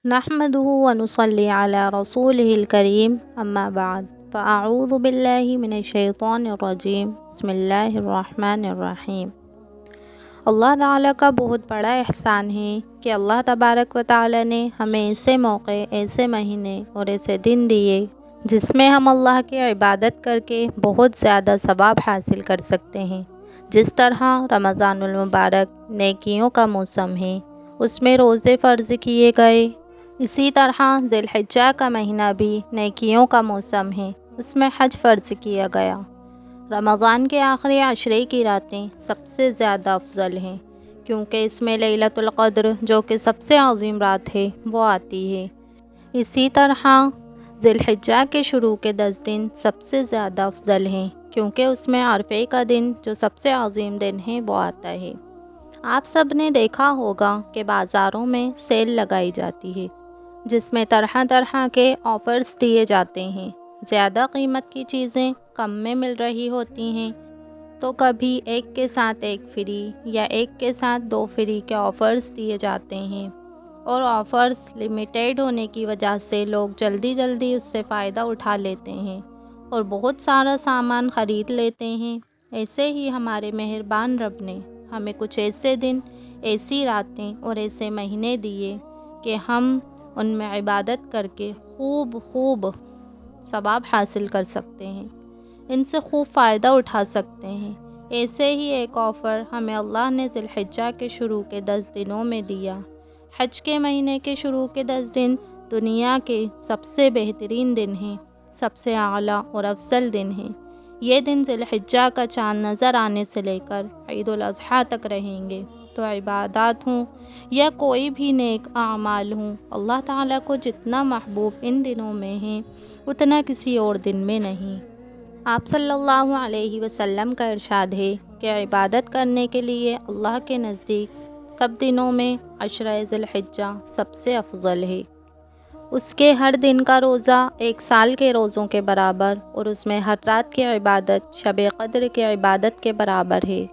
نحمده ونصلي على رسوله الكريم اما بعد فاعوذ باللہ من الشیطان الرجیم بسم اللہ الرحمن الرحیم۔ اللہ تعالیٰ کا بہت بڑا احسان ہے کہ اللہ تبارک و تعالیٰ نے ہمیں ایسے موقع، ایسے مہینے اور ایسے دن دیے جس میں ہم اللہ کی عبادت کر کے بہت زیادہ ثواب حاصل کر سکتے ہیں۔ جس طرح رمضان المبارک نیکیوں کا موسم ہے، اس میں روزے فرض کیے گئے، اسی طرح ذی الحجہ کا مہینہ بھی نیکیوں کا موسم ہے، اس میں حج فرض کیا گیا۔ رمضان کے آخری عشرے کی راتیں سب سے زیادہ افضل ہیں، کیونکہ اس میں لیلۃ القدر جو کہ سب سے عظیم رات ہے وہ آتی ہے۔ اسی طرح ذی الحجہ کے شروع کے 10 دن سب سے زیادہ افضل ہیں، کیونکہ اس میں عرفے کا دن جو سب سے عظیم دن ہے وہ آتا ہے۔ آپ سب نے دیکھا ہوگا کہ بازاروں میں سیل لگائی جاتی ہے، جس میں طرح طرح کے آفرز دیے جاتے ہیں۔ زیادہ قیمت کی چیزیں کم میں مل رہی ہوتی ہیں، تو کبھی ایک کے ساتھ ایک فری یا ایک کے ساتھ 2 فری کے آفرز دیے جاتے ہیں، اور آفرز لمیٹیڈ ہونے کی وجہ سے لوگ جلدی جلدی اس سے فائدہ اٹھا لیتے ہیں اور بہت سارا سامان خرید لیتے ہیں۔ ایسے ہی ہمارے مہربان رب نے ہمیں کچھ ایسے دن، ایسی راتیں اور ایسے مہینے دیے کہ ہم ان میں عبادت کر کے خوب ثواب حاصل کر سکتے ہیں، ان سے خوب فائدہ اٹھا سکتے ہیں۔ ایسے ہی ایک آفر ہمیں اللہ نے ذی الحجہ کے شروع کے 10 دنوں میں دیا۔ حج کے مہینے کے شروع کے 10 دن دنیا کے سب سے بہترین دن ہیں، سب سے اعلیٰ اور افضل دن ہیں۔ یہ دن ذی الحجہ کا چاند نظر آنے سے لے کر عید الاضحیٰ تک رہیں گے، تو عبادات ہوں یا کوئی بھی نیک اعمال ہوں، اللہ تعالیٰ کو جتنا محبوب ان دنوں میں ہیں اتنا کسی اور دن میں نہیں۔ آپ صلی اللہ علیہ وسلم کا ارشاد ہے کہ عبادت کرنے کے لیے اللہ کے نزدیک سب دنوں میں عشرہ ذی الحجہ سب سے افضل ہے۔ اس کے ہر دن کا روزہ 1 سال کے روزوں کے برابر، اور اس میں ہر رات کی عبادت شب قدر کی عبادت کے برابر ہے۔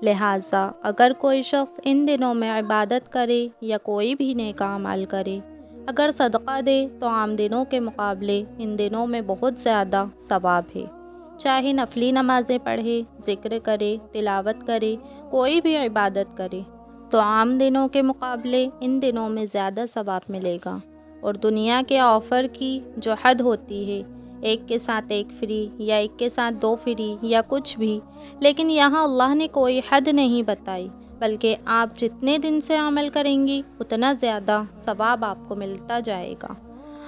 لہٰذا اگر کوئی شخص ان دنوں میں عبادت کرے یا کوئی بھی نیک اعمال کرے، اگر صدقہ دے، تو عام دنوں کے مقابلے ان دنوں میں بہت زیادہ ثواب ہے۔ چاہے نفلی نمازیں پڑھے، ذکر کرے، تلاوت کرے، کوئی بھی عبادت کرے، تو عام دنوں کے مقابلے ان دنوں میں زیادہ ثواب ملے گا۔ اور دنیا کے آفر کی جو حد ہوتی ہے، ایک کے ساتھ ایک فری یا ایک کے ساتھ 2 فری یا کچھ بھی، لیکن یہاں اللہ نے کوئی حد نہیں بتائی، بلکہ آپ جتنے دن سے عمل کریں گی اتنا زیادہ ثواب آپ کو ملتا جائے گا۔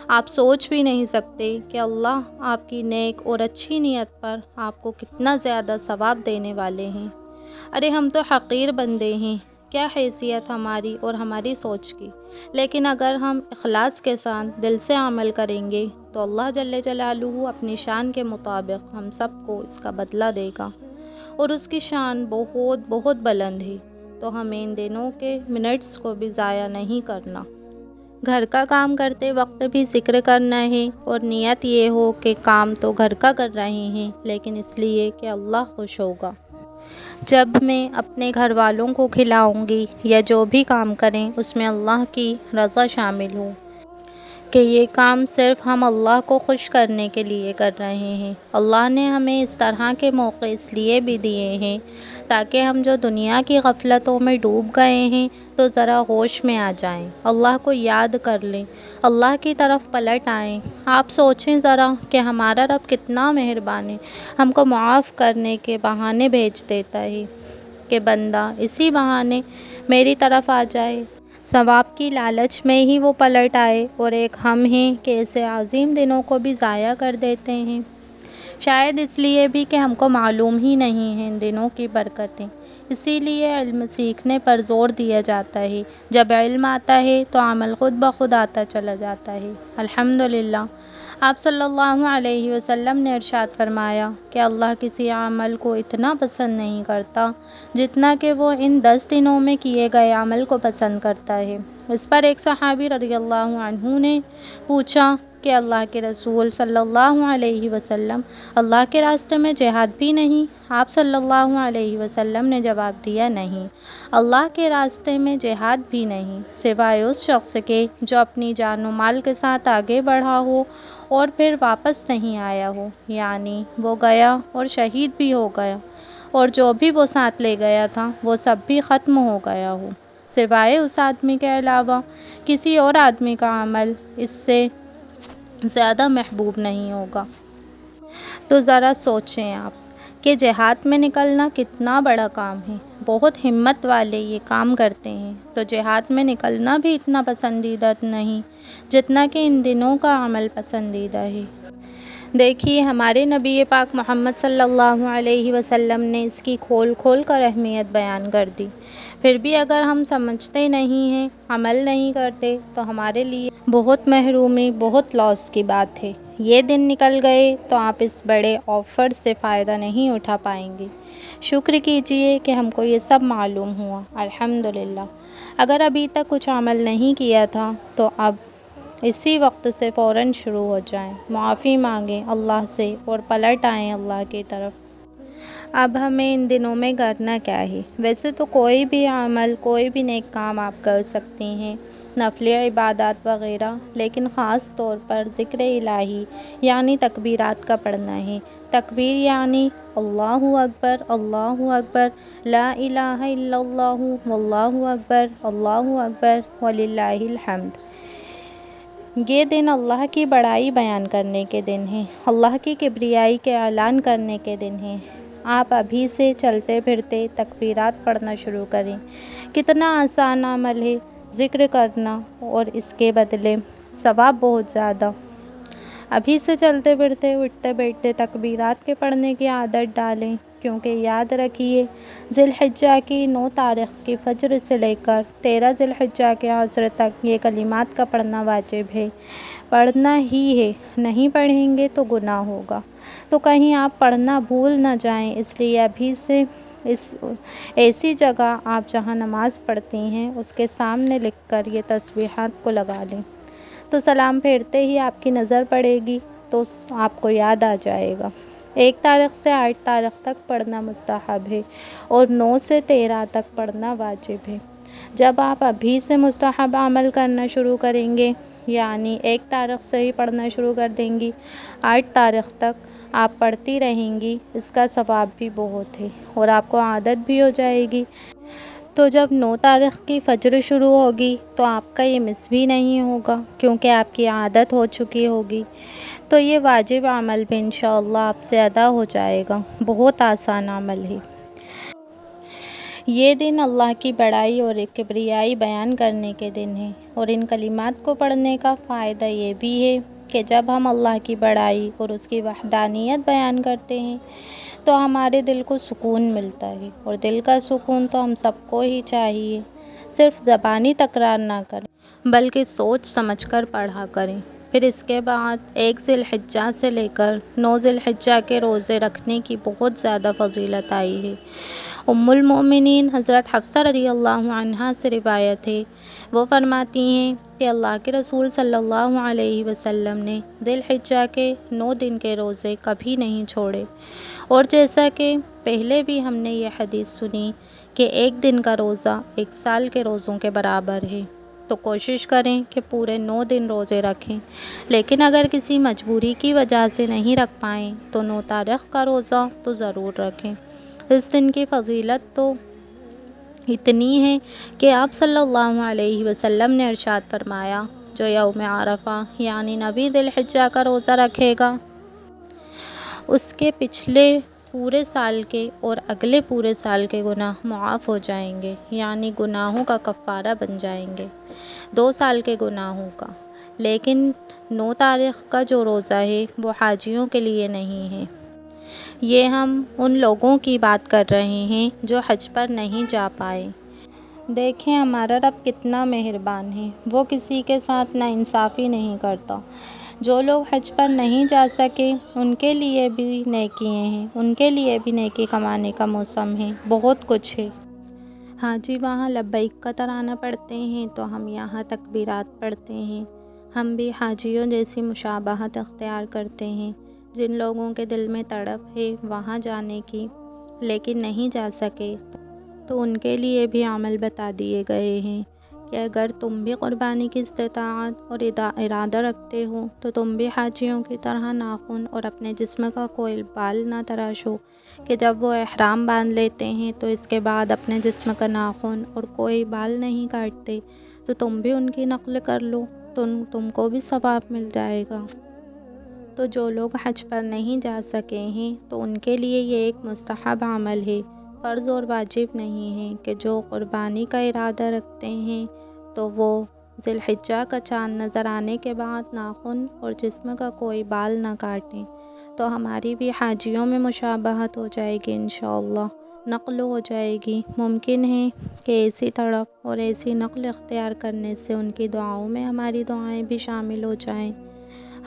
آپ سوچ بھی نہیں سکتے کہ اللہ آپ کی نیک اور اچھی نیت پر آپ کو کتنا زیادہ ثواب دینے والے ہیں۔ ارے ہم تو حقیر بندے ہیں، کیا حیثیت ہماری اور ہماری سوچ کی، لیکن اگر ہم اخلاص کے ساتھ دل سے عمل کریں گے تو اللہ جل جلالہ اپنی شان کے مطابق ہم سب کو اس کا بدلہ دے گا، اور اس کی شان بہت بلند ہے۔ تو ہمیں ان دنوں کے منٹس کو بھی ضائع نہیں کرنا۔ گھر کا کام کرتے وقت بھی ذکر کرنا ہے، اور نیت یہ ہو کہ کام تو گھر کا کر رہے ہیں لیکن اس لیے کہ اللہ خوش ہوگا۔ جب میں اپنے گھر والوں کو کھلاؤں گی یا جو بھی کام کریں اس میں اللہ کی رضا شامل ہو، کہ یہ کام صرف ہم اللہ کو خوش کرنے کے لیے کر رہے ہیں۔ اللہ نے ہمیں اس طرح کے موقع اس لیے بھی دیے ہیں تاکہ ہم جو دنیا کی غفلتوں میں ڈوب گئے ہیں تو ذرا ہوش میں آ جائیں، اللہ کو یاد کر لیں، اللہ کی طرف پلٹ آئیں۔ آپ سوچیں ذرا کہ ہمارا رب کتنا مہربان ہے، ہم کو معاف کرنے کے بہانے بھیج دیتا ہے کہ بندہ اسی بہانے میری طرف آ جائے، ثواب کی لالچ میں ہی وہ پلٹ آئے، اور ایک ہم ہیں کہ ایسے عظیم دنوں کو بھی ضائع کر دیتے ہیں۔ شاید اس لیے بھی کہ ہم کو معلوم ہی نہیں ہے ان دنوں کی برکتیں، اسی لیے علم سیکھنے پر زور دیا جاتا ہے۔ جب علم آتا ہے تو عمل خود بخود آتا چلا جاتا ہے۔ الحمدللہ، آپ صلی اللہ علیہ وسلم نے ارشاد فرمایا کہ اللہ کسی عمل کو اتنا پسند نہیں کرتا جتنا کہ وہ ان 10 دنوں میں کیے گئے عمل کو پسند کرتا ہے۔ اس پر ایک صحابی رضی اللہ عنہ نے پوچھا کہ اللہ کے رسول صلی اللہ علیہ وسلم اللہ کے راستے میں جہاد بھی نہیں؟ آپ صلی اللہ علیہ وسلم نے جواب دیا نہیں، اللہ کے راستے میں جہاد بھی نہیں، سوائے اس شخص کے جو اپنی جان و مال کے ساتھ آگے بڑھا ہو اور پھر واپس نہیں آیا ہو، یعنی وہ گیا اور شہید بھی ہو گیا، اور جو بھی وہ ساتھ لے گیا تھا وہ سب بھی ختم ہو گیا ہو، سوائے اس آدمی کے علاوہ کسی اور آدمی کا عمل اس سے زیادہ محبوب نہیں ہوگا۔ تو ذرا سوچیں آپ کہ جہاد میں نکلنا کتنا بڑا کام ہے، بہت ہمت والے یہ کام کرتے ہیں، تو جہاد میں نکلنا بھی اتنا پسندیدہ نہیں جتنا کہ ان دنوں کا عمل پسندیدہ ہے۔ دیکھیے ہمارے نبی پاک محمد صلی اللہ علیہ وسلم نے اس کی کھول کھول کر اہمیت بیان کر دی، پھر بھی اگر ہم سمجھتے نہیں ہیں، عمل نہیں کرتے، تو ہمارے لیے بہت محرومی، بہت لاس کی بات ہے۔ یہ دن نکل گئے تو آپ اس بڑے آفر سے فائدہ نہیں اٹھا پائیں گے۔ شکر کیجئے کہ ہم کو یہ سب معلوم ہوا، الحمدللہ۔ اگر ابھی تک کچھ عمل نہیں کیا تھا تو اب اسی وقت سے فوراً شروع ہو جائیں، معافی مانگیں اللہ سے اور پلٹ آئیں اللہ کی طرف۔ اب ہمیں ان دنوں میں کرنا کیا ہے؟ ویسے تو کوئی بھی عمل، کوئی بھی نیک کام آپ کر سکتی ہیں، نفلی عبادات وغیرہ، لیکن خاص طور پر ذکر الہی یعنی تکبیرات کا پڑھنا ہے۔ تکبیر یعنی اللہ اکبر، اللہ اکبر، لا الہ الا اللہ، واللہ اکبر، اللہ اکبر، وللہ الحمد۔ یہ دن اللہ کی بڑائی بیان کرنے کے دن ہیں، اللہ کی کبریائی کے اعلان کرنے کے دن ہیں۔ آپ ابھی سے چلتے پھرتے تکبیرات پڑھنا شروع کریں۔ کتنا آسان عمل ہے ذکر کرنا، اور اس کے بدلے ثواب بہت زیادہ۔ ابھی سے چلتے پھرتے، اٹھتے بیٹھتے تکبیرات کے پڑھنے کی عادت ڈالیں، کیونکہ یاد رکھیے ذی الحجہ کی 9 تاریخ کی فجر سے لے کر 13 ذی الحجہ کے عصر تک یہ کلمات کا پڑھنا واجب ہے، پڑھنا ہی ہے، نہیں پڑھیں گے تو گناہ ہوگا۔ تو کہیں آپ پڑھنا بھول نہ جائیں، اس لیے ابھی سے ایسی جگہ آپ جہاں نماز پڑھتی ہیں اس کے سامنے لکھ کر یہ تسبیحات کو لگا لیں، تو سلام پھیرتے ہی آپ کی نظر پڑے گی تو آپ کو یاد آ جائے گا۔ 1 تاریخ سے 8 تاریخ تک پڑھنا مستحب ہے اور 9 سے 13 تک پڑھنا واجب ہے۔ جب آپ ابھی سے مستحب عمل کرنا شروع کریں گے، یعنی 1 تاریخ سے ہی پڑھنا شروع کر دیں گی، 8 تاریخ تک آپ پڑھتی رہیں گی، اس کا ثواب بھی بہت ہے اور آپ کو عادت بھی ہو جائے گی۔ تو جب 9 تاریخ کی فجر شروع ہوگی تو آپ کا یہ مس بھی نہیں ہوگا، کیونکہ آپ کی عادت ہو چکی ہوگی، تو یہ واجب عمل بھی انشاءاللہ آپ سے ادا ہو جائے گا۔ بہت آسان عمل ہے۔ یہ دن اللہ کی بڑائی اور کبریائی بیان کرنے کے دن ہے، اور ان کلمات کو پڑھنے کا فائدہ یہ بھی ہے کہ جب ہم اللہ کی بڑائی اور اس کی وحدانیت بیان کرتے ہیں تو ہمارے دل کو سکون ملتا ہے، اور دل کا سکون تو ہم سب کو ہی چاہیے۔ صرف زبانی تکرار نہ کریں بلکہ سوچ سمجھ کر پڑھا کریں۔ پھر اس کے بعد 1 ذی الحجہ سے لے کر 9 ذی الحجہ کے روزے رکھنے کی بہت زیادہ فضیلت آئی ہے۔ ام المؤمنین حضرت حفصہ رضی اللہ عنہا سے روایت ہے، وہ فرماتی ہیں کہ اللہ کے رسول صلی اللہ علیہ وسلم نے ذی الحجہ کے 9 دن کے روزے کبھی نہیں چھوڑے، اور جیسا کہ پہلے بھی ہم نے یہ حدیث سنی کہ 1 دن کا روزہ 1 سال کے روزوں کے برابر ہے، تو کوشش کریں کہ پورے 9 دن روزے رکھیں، لیکن اگر کسی مجبوری کی وجہ سے نہیں رکھ پائیں تو 9 تاریخ کا روزہ تو ضرور رکھیں۔ اس دن کی فضیلت تو اتنی ہے کہ آپ صلی اللہ علیہ وسلم نے ارشاد فرمایا، جو یوم عرفہ یعنی 9 ذی الحجہ کا روزہ رکھے گا اس کے پچھلے پورے سال کے اور اگلے پورے سال کے گناہ معاف ہو جائیں گے، یعنی گناہوں کا کفارہ بن جائیں گے 2 سال کے گناہوں کا۔ لیکن 9 تاریخ کا جو روزہ ہے وہ حاجیوں کے لیے نہیں ہے، یہ ہم ان لوگوں کی بات کر رہے ہیں جو حج پر نہیں جا پائے۔ دیکھیں ہمارا رب کتنا مہربان ہے، وہ کسی کے ساتھ ناانصافی نہیں کرتا۔ جو لوگ حج پر نہیں جا سکے ان کے لیے بھی نیکیاں ہیں، ان کے لیے بھی نیکی کمانے کا موسم ہے، بہت کچھ ہے۔ حاجی وہاں لبیک کا ترانہ پڑھتے ہیں تو ہم یہاں تکبیرات پڑھتے ہیں۔ ہم بھی حاجیوں جیسی مشابہت اختیار کرتے ہیں، جن لوگوں کے دل میں تڑپ ہے وہاں جانے کی لیکن نہیں جا سکے، تو ان کے لیے بھی عمل بتا دیے گئے ہیں کہ اگر تم بھی قربانی کی استطاعت اور ارادہ رکھتے ہو تو تم بھی حاجیوں کی طرح ناخن اور اپنے جسم کا کوئی بال نہ تراشو، کہ جب وہ احرام باندھ لیتے ہیں تو اس کے بعد اپنے جسم کا ناخن اور کوئی بال نہیں کاٹتے، تو تم بھی ان کی نقل کر لو، تو تم کو بھی ثواب مل جائے گا۔ تو جو لوگ حج پر نہیں جا سکے ہیں تو ان کے لیے یہ ایک مستحب عمل ہے، فرض اور واجب نہیں ہے، کہ جو قربانی کا ارادہ رکھتے ہیں تو وہ ذی الحجہ کا چاند نظر آنے کے بعد ناخن اور جسم کا کوئی بال نہ کاٹیں، تو ہماری بھی حاجیوں میں مشابہت ہو جائے گی انشاءاللہ، نقل ہو جائے گی۔ ممکن ہے کہ ایسی تڑپ اور ایسی نقل اختیار کرنے سے ان کی دعاؤں میں ہماری دعائیں بھی شامل ہو جائیں،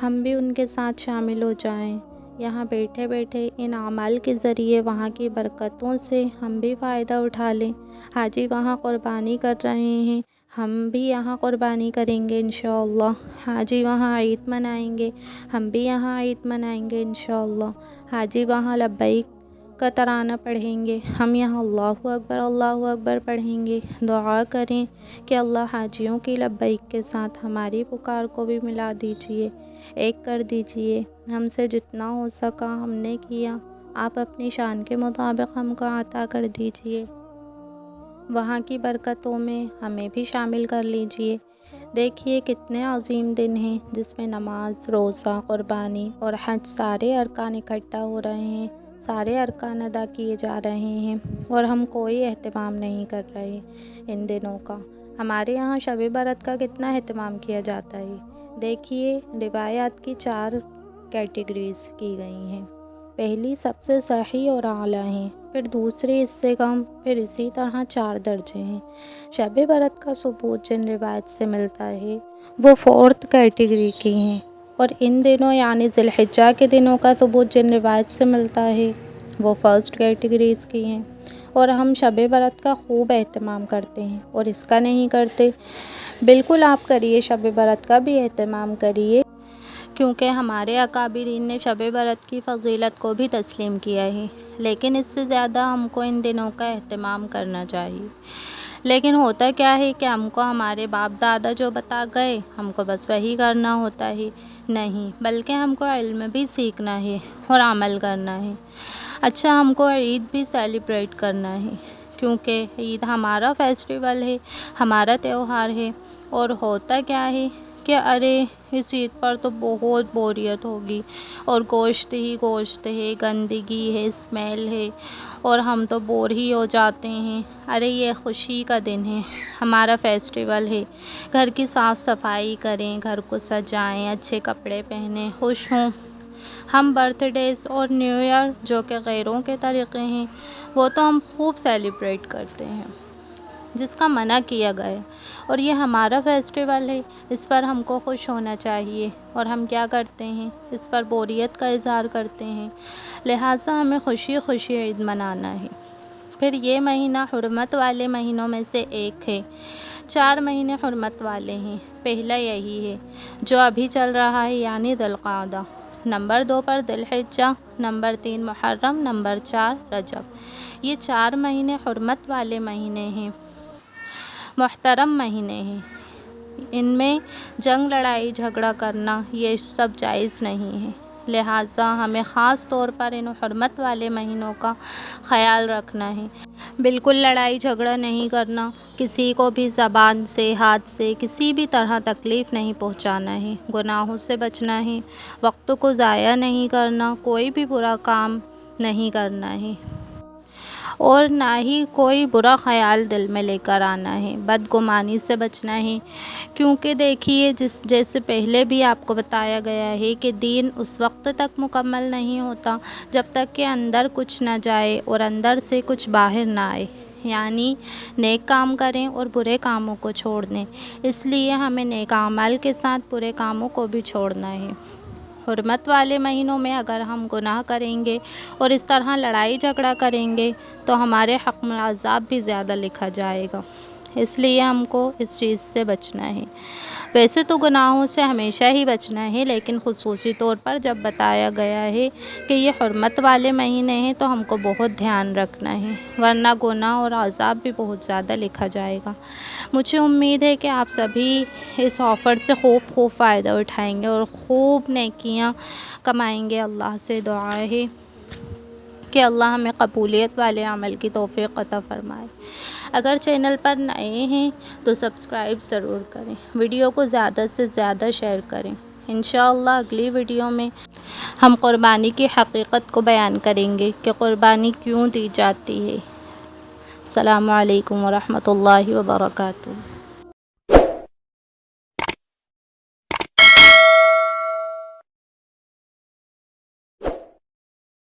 ہم بھی ان کے ساتھ شامل ہو جائیں، یہاں بیٹھے بیٹھے ان اعمال کے ذریعے وہاں کی برکتوں سے ہم بھی فائدہ اٹھا لیں۔ حاجی وہاں قربانی کر رہے ہیں، ہم بھی یہاں قربانی کریں گے انشاءاللہ۔ حاجی وہاں عید منائیں گے، ہم بھی یہاں عید منائیں گے انشاءاللہ۔ حاجی وہاں لبیک کا ترانہ پڑھیں گے، ہم یہاں اللہ اکبر پڑھیں گے۔ دعا کریں کہ اللہ حاجیوں کی لبیک کے ساتھ ہماری پکار کو بھی ملا دیجئے، ایک کر دیجئے۔ ہم سے جتنا ہو سکا ہم نے کیا، آپ اپنی شان کے مطابق ہم کو عطا کر دیجئے، وہاں کی برکتوں میں ہمیں بھی شامل کر لیجئے۔ دیکھیے کتنے عظیم دن ہیں جس میں نماز، روزہ، قربانی اور حج سارے ارکان اکٹھا ہو رہے ہیں، سارے ارکان ادا کیے جا رہے ہیں، اور ہم کوئی اہتمام نہیں کر رہے ان دنوں کا۔ ہمارے یہاں شب برأت کا کتنا اہتمام کیا جاتا ہے۔ دیکھیے روایات کی 4 کیٹیگریز کی گئی ہیں، پہلی سب سے صحیح اور اعلیٰ ہیں، پھر دوسری اس سے کم، پھر اسی طرح 4 درجے ہیں۔ شب برأت کا ثبوت جن روایت سے ملتا ہے وہ 4 کیٹیگری کی ہیں، اور ان دنوں یعنی ذی الحجہ کے دنوں کا ثبوت جن روایت سے ملتا ہے وہ 1 کیٹیگریز کی ہیں۔ اور ہم شب برأت کا خوب اہتمام کرتے ہیں، اور اس کا نہیں کرتے؟ بالکل آپ کریے، شب برأت کا بھی اہتمام کریے، کیونکہ ہمارے اکابرین نے شب برأت کی فضیلت کو بھی تسلیم کیا ہے، لیکن اس سے زیادہ ہم کو ان دنوں کا اہتمام کرنا چاہیے۔ لیکن ہوتا کیا ہے کہ ہم کو ہمارے باپ دادا جو بتا گئے ہم کو بس وہی کرنا ہوتا ہے، نہیں بلکہ ہم کو علم بھی سیکھنا ہے اور عمل کرنا ہے۔ اچھا، ہم کو عید بھی سیلیبریٹ کرنا ہے، کیونکہ عید ہمارا فیسٹیول ہے، ہمارا تہوار ہے، اور ہوتا کیا ہے کہ ارے اس عید پر تو بہت بوریت ہوگی، اور گوشت ہی گوشت ہے، گندگی ہے، اسمیل ہے، اور ہم تو بور ہی ہو جاتے ہیں۔ ارے یہ خوشی کا دن ہے، ہمارا فیسٹیول ہے، گھر کی صاف صفائی کریں، گھر کو سجائیں، اچھے کپڑے پہنیں، خوش ہوں۔ ہم برتھ ڈیز اور نیو ایئر جو کہ غیروں کے طریقے ہیں وہ تو ہم خوب سیلیبریٹ کرتے ہیں، جس کا منع کیا گیا ہے، اور یہ ہمارا فیسٹیول ہے، اس پر ہم کو خوش ہونا چاہیے، اور ہم کیا کرتے ہیں، اس پر بوریت کا اظہار کرتے ہیں، لہٰذا ہمیں خوشی خوشی عید منانا ہے۔ پھر یہ مہینہ حرمت والے مہینوں میں سے ایک ہے، 4 مہینے حرمت والے ہیں، پہلا یہی ہے جو ابھی چل رہا ہے یعنی ذی القعدہ، نمبر 2 پر ذی الحجہ، نمبر 3 محرم، نمبر 4 رجب۔ یہ 4 مہینے حرمت والے مہینے ہیں، محترم مہینے ہیں، ان میں جنگ، لڑائی، جھگڑا کرنا یہ سب جائز نہیں ہے، لہٰذا ہمیں خاص طور پر ان حرمت والے مہینوں کا خیال رکھنا ہے۔ بالکل لڑائی جھگڑا نہیں کرنا، کسی کو بھی زبان سے، ہاتھ سے کسی بھی طرح تکلیف نہیں پہنچانا ہے، گناہوں سے بچنا ہے، وقت کو ضائع نہیں کرنا، کوئی بھی برا کام نہیں کرنا ہے، اور نہ ہی کوئی برا خیال دل میں لے کر آنا ہے، بدگمانی سے بچنا ہے، کیونکہ دیکھیے جیسے پہلے بھی آپ کو بتایا گیا ہے کہ دین اس وقت تک مکمل نہیں ہوتا جب تک کہ اندر کچھ نہ جائے اور اندر سے کچھ باہر نہ آئے، یعنی نیک کام کریں اور برے کاموں کو چھوڑ دیں، اس لیے ہمیں نیک اعمال کے ساتھ برے کاموں کو بھی چھوڑنا ہے۔ حرمت والے مہینوں میں اگر ہم گناہ کریں گے اور اس طرح لڑائی جھگڑا کریں گے تو ہمارے حق میں عذاب بھی زیادہ لکھا جائے گا، اس لیے ہم کو اس چیز سے بچنا ہے۔ ویسے تو گناہوں سے ہمیشہ ہی بچنا ہے، لیکن خصوصی طور پر جب بتایا گیا ہے کہ یہ حرمت والے مہینے ہیں تو ہم کو بہت دھیان رکھنا ہے، ورنہ گناہ اور عذاب بھی بہت زیادہ لکھا جائے گا۔ مجھے امید ہے کہ آپ سبھی اس آفر سے خوب فائدہ اٹھائیں گے اور خوب نیکیاں کمائیں گے۔ اللہ سے دعا ہے کہ اللہ ہمیں قبولیت والے عمل کی توفیق عطا فرمائے۔ اگر چینل پر نئے ہیں تو سبسکرائب ضرور کریں، ویڈیو کو زیادہ سے زیادہ شیئر کریں۔ انشاءاللہ اگلی ویڈیو میں ہم قربانی کی حقیقت کو بیان کریں گے کہ قربانی کیوں دی جاتی ہے۔ السلام علیکم ورحمۃ اللہ وبرکاتہ۔